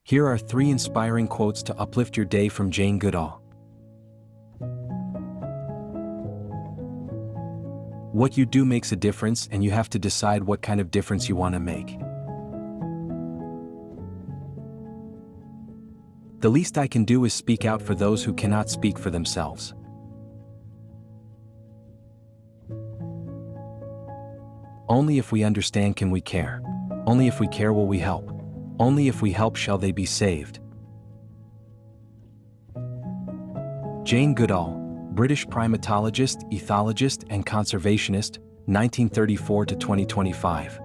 Here are 3 inspiring quotes to uplift your day from Jane Goodall. What you do makes a difference, and you have to decide what kind of difference you want to make. The least I can do is speak out for those who cannot speak for themselves. Only if we understand can we care. Only if we care will we help. Only if we help shall they be saved. Jane Goodall, British primatologist, ethologist, and conservationist, 1934 to 2025.